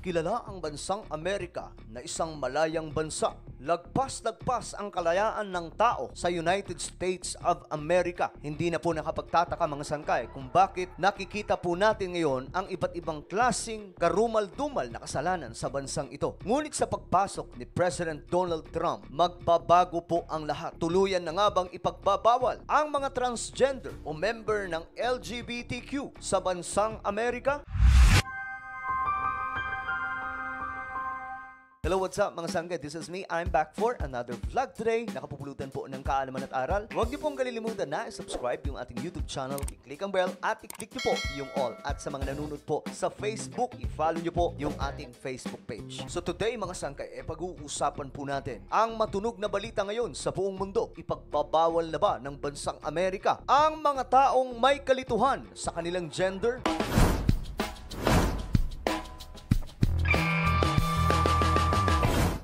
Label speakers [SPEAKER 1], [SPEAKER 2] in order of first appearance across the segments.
[SPEAKER 1] Kilala ang bansang Amerika na isang malayang bansa. Lagpas-lagpas ang kalayaan ng tao sa United States of America. Hindi na po nakapagtataka mga sangkay kung bakit nakikita po natin ngayon ang iba't ibang klasing karumal-dumal na kasalanan sa bansang ito. Ngunit sa pagpasok ni President Donald Trump, magbabago po ang lahat. Tuluyan na nga bang ipagbabawal ang mga transgender o member ng LGBTQ sa bansang Amerika? Hello, what's up mga sangkay? This is me. I'm back for another vlog today. Nakapupulutan po ng kaalaman at aral. Huwag niyo pong kalilimutan na i-subscribe yung ating YouTube channel, i-click ang bell at i-click niyo po yung all. At sa mga nanonood po sa Facebook, i-follow niyo po yung ating Facebook page. So today mga sangkay, pag-uusapan po natin ang matunog na balita ngayon sa buong mundo. Ipagbabawal na ba ng bansang Amerika ang mga taong may kalituhan sa kanilang gender?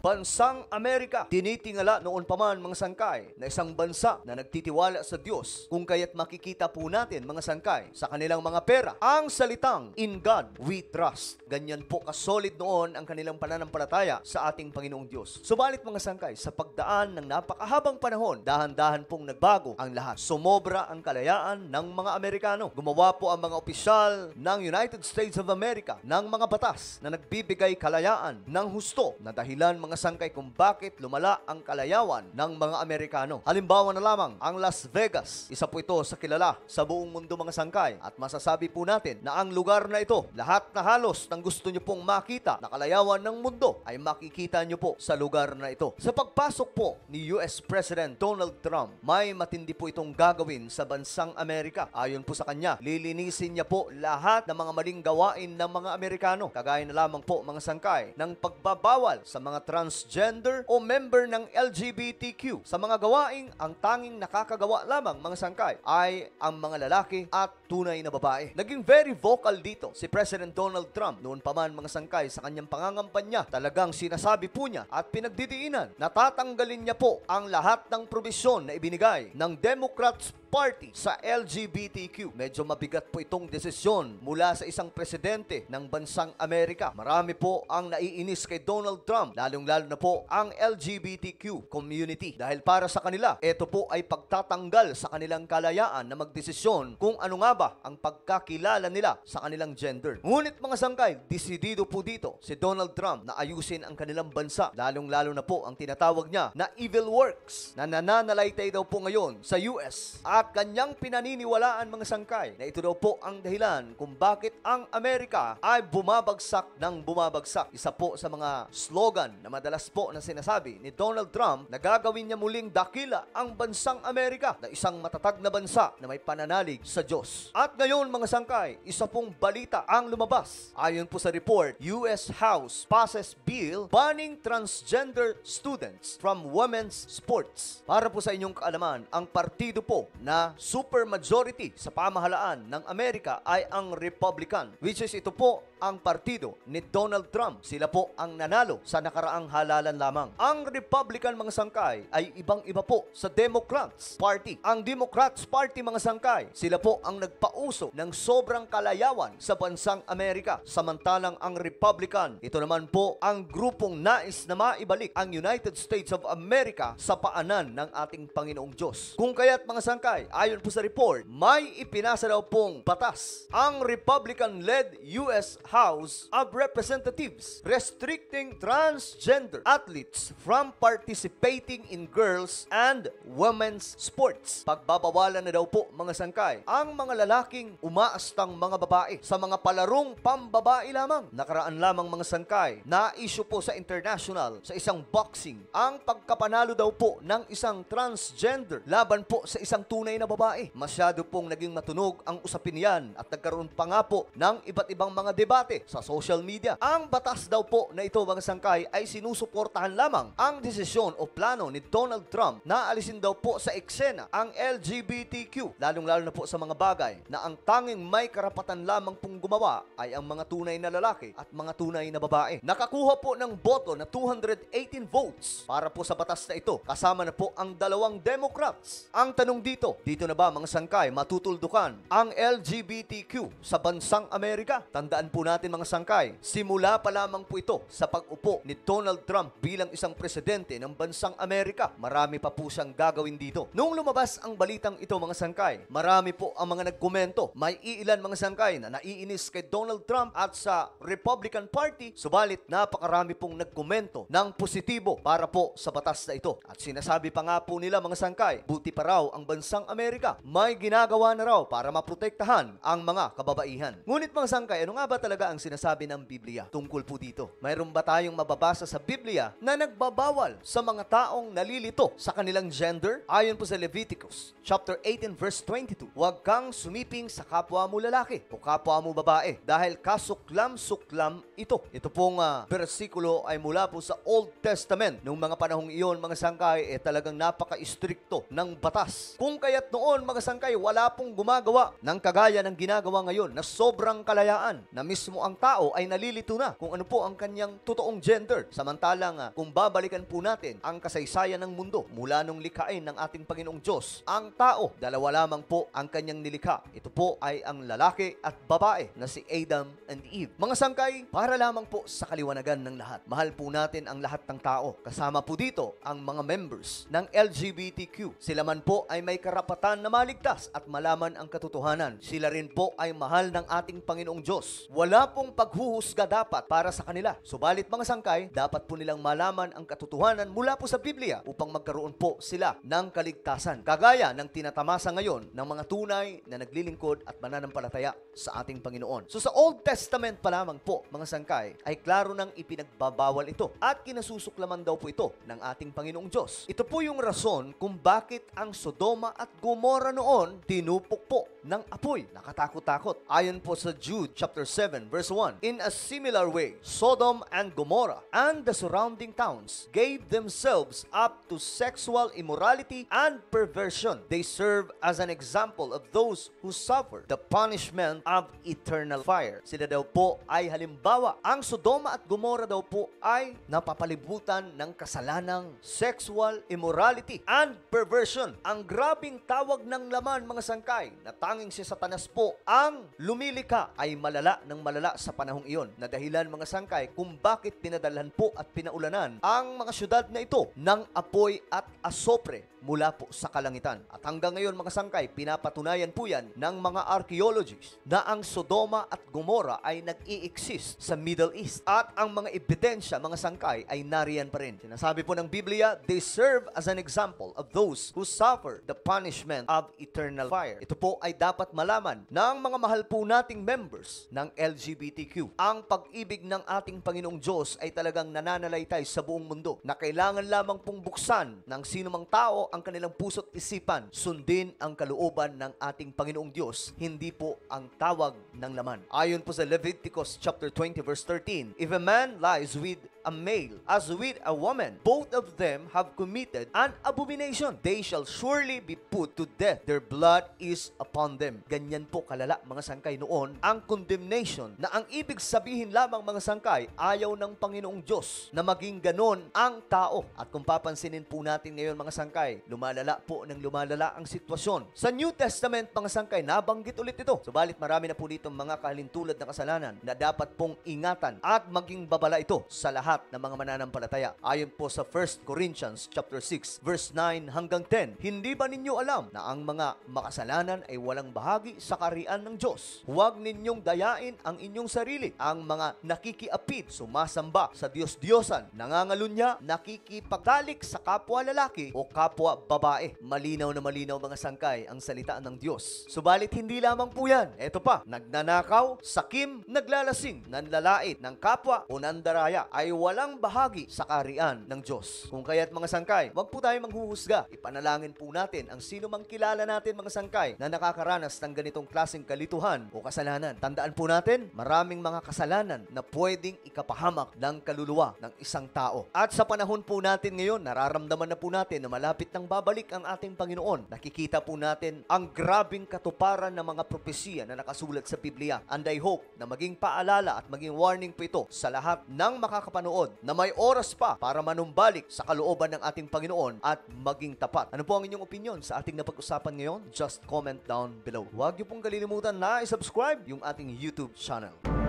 [SPEAKER 1] Bansang Amerika, tinitingala noon pa man mga sangkay na isang bansa na nagtitiwala sa Diyos, kung kaya't makikita po natin mga sangkay sa kanilang mga pera ang salitang "In God we trust". Ganyan po kasolid noon ang kanilang pananampalataya sa ating Panginoong Diyos. Subalit mga sangkay, sa pagdaan ng napakahabang panahon, dahan-dahan pong nagbago ang lahat. Sumobra ang kalayaan ng mga Amerikano. Gumawa po ang mga opisyal ng United States of America ng mga batas na nagbibigay kalayaan ng husto na dahilan mga sangkay kung bakit lumala ang kalayawan ng mga Amerikano. Halimbawa na lamang ang Las Vegas. Isa po ito sa kilala sa buong mundo mga sangkay. At masasabi po natin na ang lugar na ito, lahat na halos ng gusto nyo pong makita na kalayawan ng mundo ay makikita nyo po sa lugar na ito. Sa pagpasok po ni US President Donald Trump, may matindi po itong gagawin sa bansang Amerika. Ayon po sa kanya, lilinisin niya po lahat ng mga maling gawain ng mga Amerikano. Kagaya na lamang po mga sangkay ng pagbabawal sa mga transgender o member ng LGBTQ. Sa mga gawaing ang tanging nakakagawa lamang mga sangkay ay ang mga lalaki at tunay na babae. Naging very vocal dito si President Donald Trump noon pa man mga sangkay sa kanyang pangangampanya. Talagang sinasabi po niya at pinagdidiinan na tatanggalin niya po ang lahat ng probisyon na ibinigay ng Democrats Party sa LGBTQ. Medyo mabigat po itong desisyon mula sa isang presidente ng bansang Amerika. Marami po ang naiinis kay Donald Trump, lalong-lalo na po ang LGBTQ community. Dahil para sa kanila, ito po ay pagtatanggal sa kanilang kalayaan na magdesisyon kung ano nga ba ang pagkakilala nila sa kanilang gender. Ngunit mga sangkay, desidido po dito si Donald Trump na ayusin ang kanilang bansa. Lalong-lalo na po ang tinatawag niya na evil works na nananalaytay daw po ngayon sa US. At kanyang pinaniniwalaan mga sangkay na ito daw po ang dahilan kung bakit ang Amerika ay bumabagsak ng bumabagsak. Isa po sa mga slogan na madalas po na sinasabi ni Donald Trump na gagawin niya muling dakila ang bansang Amerika na isang matatag na bansa na may pananalig sa Diyos. At ngayon mga sangkay, isa pong balita ang lumabas. Ayon po sa report, US House passes bill banning transgender students from women's sports. Para po sa inyong kaalaman, ang partido po na supermajority sa pamahalaan ng Amerika ay ang Republican, which is ito po ang partido ni Donald Trump. Sila po ang nanalo sa nakaraang halalan lamang. Ang Republican mga sangkay ay ibang-iba po sa Democrats Party. Ang Democrats Party mga sangkay, sila po ang nagpauso ng sobrang kalayawan sa bansang Amerika. Samantalang ang Republican, ito naman po ang grupong nais na maibalik ang United States of America sa paanan ng ating Panginoong Diyos. Kung kaya't mga sangkay, ayon po sa report, may ipinasa daw pong batas ang Republican-led US House of Representatives restricting transgender athletes from participating in girls and women's sports. Pagbabawalan na daw po mga sangkay ang mga lalaking umaastang mga babae sa mga palarong pambabae lamang. Nakaraan lamang mga sangkay na issue po sa international sa isang boxing ang pagkapanalo daw po ng isang transgender laban po sa isang tunay na babae. Masyado pong naging matunog ang usapin yan at nagkaroon pa nga po ng iba't ibang mga debate sa social media. Ang batas daw po na ito mga sangkay ay sinusuportahan lamang ang desisyon o plano ni Donald Trump na alisin daw po sa eksena ang LGBTQ, lalong-lalo na po sa mga bagay na ang tanging may karapatan lamang pong gumawa ay ang mga tunay na lalaki at mga tunay na babae. Nakakuha po ng boto na 218 votes para po sa batas na ito, kasama na po ang dalawang Democrats. Ang tanong dito na ba mga sangkay matutuldukan ang LGBTQ sa bansang Amerika? Tandaan po po natin mga sangkay, simula pa lamang po ito sa pag-upo ni Donald Trump bilang isang presidente ng bansang Amerika. Marami pa po siyang gagawin dito. Noong lumabas ang balitang ito mga sangkay, marami po ang mga nagkomento. May iilan mga sangkay na naiinis kay Donald Trump at sa Republican Party, subalit napakarami pong nagkomento ng positibo para po sa batas na ito. At sinasabi pa nga po nila mga sangkay, buti pa raw ang bansang Amerika may ginagawa na raw para maprotektahan ang mga kababaihan. Ngunit mga sangkay, ano nga ba talaga ang sinasabi ng Biblia tungkol po dito? Mayroon ba tayong mababasa sa Biblia na nagbabawal sa mga taong nalilito sa kanilang gender? Ayon po sa Leviticus chapter 18 verse 22, huwag kang sumiping sa kapwa mo lalaki o kapwa mo babae dahil kasuklam-suklam ito. Ito pong bersikulo ay mula po sa Old Testament. Noong mga panahong iyon mga sangkay, talagang napaka-istrikto ng batas. Kung kaya't noon mga sangkay, wala pong gumagawa ng kagaya ng ginagawa ngayon na sobrang kalayaan na mismo ang tao ay nalilito na kung ano po ang kanyang totoong gender. Samantalang kung babalikan po natin ang kasaysayan ng mundo mula nung likhain ng ating Panginoong Diyos, ang tao, dalawa lamang po ang kanyang nilikha. Ito po ay ang lalaki at babae na si Adam and Eve. Mga sangkay, para lamang po sa kaliwanagan ng lahat. Mahal po natin ang lahat ng tao. Kasama po dito ang mga members ng LGBTQ. Sila man po ay may karapatan na maligtas at malaman ang katotohanan. Sila rin po ay mahal ng ating Panginoong Diyos. Wala pong paghuhusga dapat para sa kanila. Subalit mga sangkay, dapat po nilang malaman ang katotohanan mula po sa Biblia upang magkaroon po sila ng kaligtasan. Kagaya ng tinatamasa ngayon ng mga tunay na naglilingkod at mananampalataya sa ating Panginoon. So sa Old Testament pa lamang po, mga sangkay, ay klaro nang ipinagbabawal ito at kinasusuklaman daw po ito ng ating Panginoong Diyos. Ito po yung rason kung bakit ang Sodoma at Gomorra noon tinupok po ng apoy. Nakatakot-takot. Ayon po sa Jude chapter 7 verse 1, in a similar way, Sodom and Gomorrah and the surrounding towns gave themselves up to sexual immorality and perversion. They serve as an example of those who suffer the punishment of eternal fire. Sila daw po ay halimbawa. Ang Sodoma at Gomorrah daw po ay napapalibutan ng kasalanang sexual immorality and perversion. Ang grabing tawag ng laman mga sangkay na tanging si Satanas po ang lumilika ay malala ng malala sa panahong iyon na dahilan mga sangkay kung bakit pinadalhan po at pinaulanan ang mga syudad na ito ng apoy at asopre mula po sa kalangitan. At hanggang ngayon mga sangkay, pinapatunayan po yan ng mga archaeologists na ang Sodoma at Gomorrah ay nag-i-exist sa Middle East. At ang mga ebidensya, mga sangkay, ay nariyan pa rin. Sinasabi po ng Biblia, they serve as an example of those who suffer the punishment of eternal fire. Ito po ay dapat malaman ng mga mahal po nating members ng LGBTQ. Ang pag-ibig ng ating Panginoong Diyos ay talagang nananalaytay sa buong mundo na kailangan lamang pong buksan ng sinumang tao ang kanilang puso't isipan, sundin ang kalooban ng ating Panginoong Diyos, hindi po ang tawag ng laman. Ayon po sa Leviticus chapter 20 verse 13, if a man lies with a male as with a woman, both of them have committed an abomination. They shall surely be put to death. Their blood is upon them. Ganyan po kalala mga sangkay noon ang condemnation, na ang ibig sabihin lamang mga sangkay, ayaw ng Panginoong Diyos na maging ganon ang tao. At kung papansinin po natin ngayon mga sangkay, lumalala po ng lumalala ang sitwasyon. Sa New Testament mga sangkay, nabanggit ulit ito. Subalit marami na po dito mga kahalintulad na kasalanan na dapat pong ingatan at maging babala ito sa lahat ng mga mananampalataya. Ayon po sa 1 Corinthians chapter 6 verse 9 hanggang 10, hindi ba ninyo alam na ang mga makasalanan ay walang bahagi sa kaharian ng Diyos? Huwag ninyong dayain ang inyong sarili. Ang mga nakikiapid, sumasamba sa Diyos-Diyosan, nangangalunya, nakikipagtalik sa kapwa lalaki o kapwa babae. Malinaw na malinaw mga sangkay ang salita ng Diyos. Subalit hindi lamang po yan. Ito pa, nagnanakaw, sakim, naglalasing, nanlalait ng kapwa o nandaraya ay walang bahagi sa kaharian ng Diyos. Kung kaya't mga sangkay, wag po tayo maghuhusga. Ipanalangin po natin ang sino mang kilala natin mga sangkay na nakakaranas ng ganitong klaseng kalituhan o kasalanan. Tandaan po natin, maraming mga kasalanan na pwedeng ikapahamak ng kaluluwa ng isang tao. At sa panahon po natin ngayon, nararamdaman na po natin na malapit nang babalik ang ating Panginoon. Nakikita po natin ang grabing katuparan ng mga propesiya na nakasulat sa Biblia. And I hope na maging paalala at maging warning po ito sa lahat ng makakapanood na may oras pa para manumbalik sa kalooban ng ating Panginoon at maging tapat. Ano po ang inyong opinion sa ating napag-usapan ngayon? Just comment down below. Huwag niyo pong kalilimutan na i-subscribe yung ating YouTube channel.